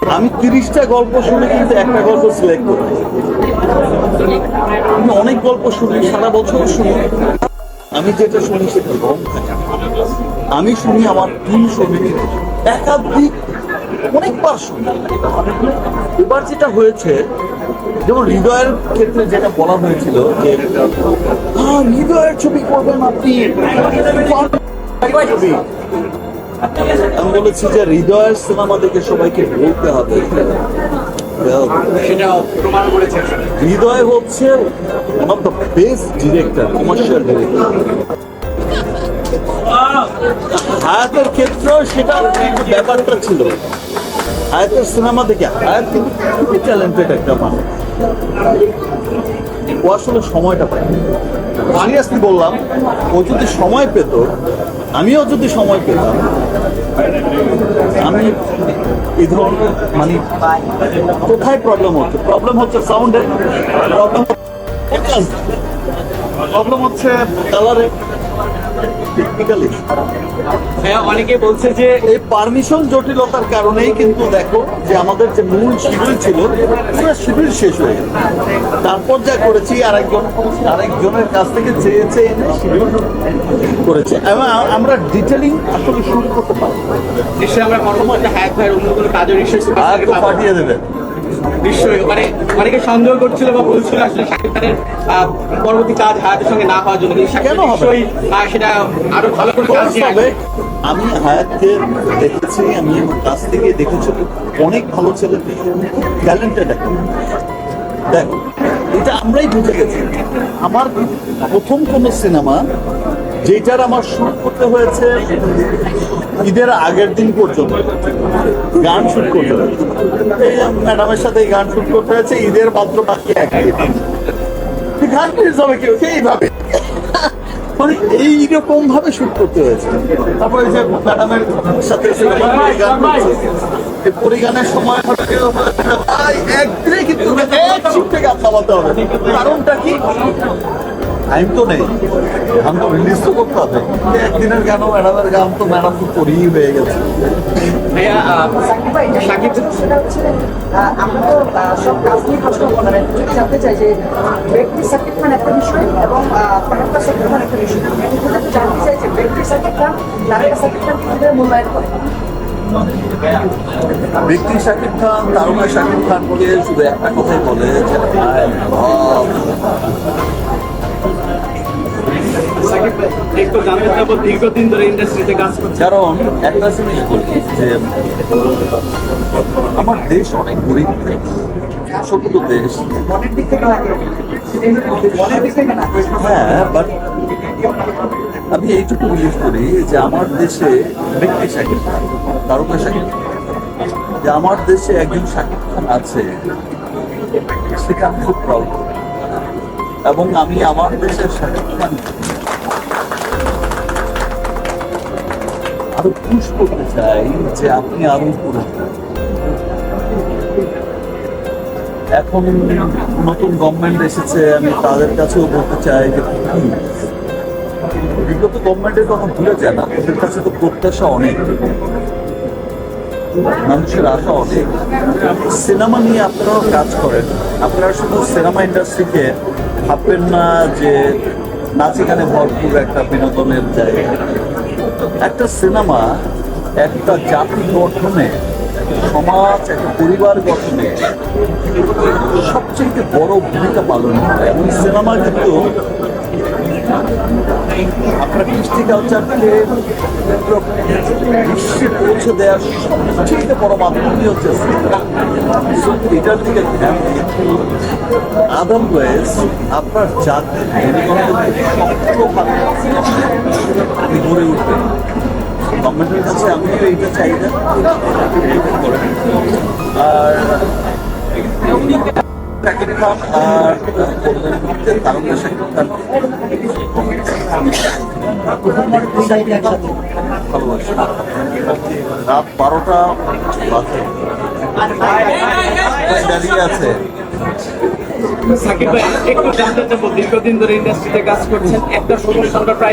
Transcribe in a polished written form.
আমি 30টা গল্প শুনে কিন্তু একটা গল্প সিলেক্ট করি। আমি অনেক গল্প শুনি, সারা বছর শুনি। আমি যেটা শুনি সেটা রং থাকে। আমি শুনি, আমার টিম শুনি, একাধিক অনেকবার শুনি। এবার যেটা হয়েছে, যেমন হৃদয়ের ক্ষেত্রে যেটা বলা হয়েছিল যে হৃদয়ের ছবি করবেন আপনি, ছবি। আমি বলেছি যে হৃদয়ের সিনেমা দেখে সবাইকে বলতে হবে সেটা প্রমাণ করেছে। হৃদয় হচ্ছে one of the best director, commercial director. হায়াতের ক্ষেত্রেও সেটা ব্যাপারটা ছিল। হায়াতের সিনেমা দেখে, হায়াত কিন্তু খুবই ট্যালেন্টেড একটা মানুষ। ও আসলে সময়টা পায়। সিরিয়াসলি বললাম, ও যদি সময় পেত, আমিও যদি সময় পেতাম, আমি এই ধরনের মানে কোথায় প্রবলেম হচ্ছে সাউন্ডের, প্রবলেম হচ্ছে কালারে, টেকনিক্যালি। হ্যাঁ, অনেকে বলছে যে এই পারমিশন জটিলতার কারণেই কিন্তু দেখো যে আমাদের যে মূল শিডিউল ছিল পুরো শিডিউল শেষ হয়ে গেল। তারপর যা করেছি আরেকজনের কাছ থেকে চেয়েছে এনে শিডিউল করেছে, এবং আমরা ডিটেলিং আসলে শুরু করতে পারি। নিশ্চয়ই আমরা কর্মকর্তা হায়াত ভাইয়ের অন্য কোনো কাজের নিশ্চয়ই আর তো পাঠিয়ে দেবেন নিশ্চয়ই। মানে অনেকে সন্দেহ করছিল বা বলছিল আসলে শাকিব খানের পরবর্তী কাজ হায়াতের সঙ্গে না হওয়ার জন্য, কিন্তু কেন হবে? নিশ্চয়ই সেটা আরো ভালো করে কাজ নিয়ে তবে আমি হায়াতকে দেখেছি, আমি আমার কাছ থেকে দেখেছি, অনেক ভালো ছেলে, ট্যালেন্টেড একটা। দেখো, এটা আমরাই বুঝে গেছি। আমার প্রথম কোনো সিনেমা যেটার আমার শুট করতে হয়েছে ঈদের আগের দিন পর্যন্ত, গান শুট করতে হয়েছে, এই ম্যাডামের সাথে গান শুট করতে হয়েছে ঈদের মাত্র বাকি একদিন। গান রিলিজ হবে কি এইভাবে, মানে এইরকম ভাবে শুট করতে হয়েছে। তারপরে যে ম্যাডামের সাথে গান করছে, পরিগানের সময় একদিনে কিন্তু এক শিফটে গান নামাতে হবে। কারণটা কি? টাইম তো নেই, গান তো রিলিজ তো করতে হবে। একদিনের গানও ম্যাডামের গান তো ম্যাডাম তো করেই হয়ে গেছে। শাকিব সেটা হচ্ছে আমরা তো সব কাজ নিয়ে প্রশ্ন করেন, যদি জানতে চাই যে ব্যক্তি শাকিব খান একটা বিষয় এবং তারকা শাকিব খান একটা বিষয়, জানতে চাই যে ব্যক্তি শাকিব খান তারকা শাকিব খান কিভাবে মূল্যায়ন করে। ব্যক্তি শাকিব খান, তারকা শাকিব খানকে শুধু একটা কথাই বলে যে শাকিব একটু জানতে চাবো, দীর্ঘদিন ধরে ইন্ডাস্ট্রিতে কাজ করছে, কারণ একটা জিনিস বলি যে আমার দেশ অনেক গরিব দেশ, ছোট দেশ। মনের দিক থেকে মনের দিক থেকে না, হ্যাঁ, বাট আমি এইটুকু বিলিভ করি যে আমার দেশে ব্যক্তি শাকিব খান, তারকা শাকিব খান, যে আমার দেশে একজন শাকিব খান আছে, সেটা আমি খুব প্রাউড করি। এবং আমি আমার দেশের শাকিব খান আরো পুশ করতে চাই যে আপনি আরো উপরে যান। এখন নতুন গভর্নমেন্ট এসেছে, আমি তাদের কাছেও বলতে চাই যে বিগত গভর্নমেন্টের কথা ভুলে যায় না, ওদের কাছে তো প্রত্যাশা অনেক, মানুষের আশা অনেক। সিনেমা নিয়ে আপনারাও কাজ করেন, আপনারা শুধু সিনেমা ইন্ডাস্ট্রিকে ভাববেন না যে নাচে গানে ভরপুর একটা বিনোদনের জায়গা। একটা সিনেমা একটা জাতি গঠনে, একটা সমাজ, একটা পরিবার গঠনে সবচেয়ে বড় ভূমিকা পালন করে। এবং সিনেমা কিন্তু আপনার কৃষ্টি কালচারকে বিশ্বে পৌঁছে দেওয়ার সবচেয়ে বড় মাধ্যমই হচ্ছে সিনেমা। এটার দিকে ধ্যান দিন, আদারওয়াইজ আপনার জাতির মেরুদণ্ডকে শক্তভাবে গড়ে উঠবে। গভর্নমেন্টের কাছে আমিও এইটা চাই না। আর শাকিব খান আর তারকা শাকিব খান ভালোবাসি। রাত 12টা বাজে দাঁড়িয়ে আছে। শাকিব ভাই একটু জানতে চাবো, দীর্ঘদিন ধরে ইন্ডাস্ট্রিতে কাজ করছেন, একটা সমস্যা আমরা প্রায়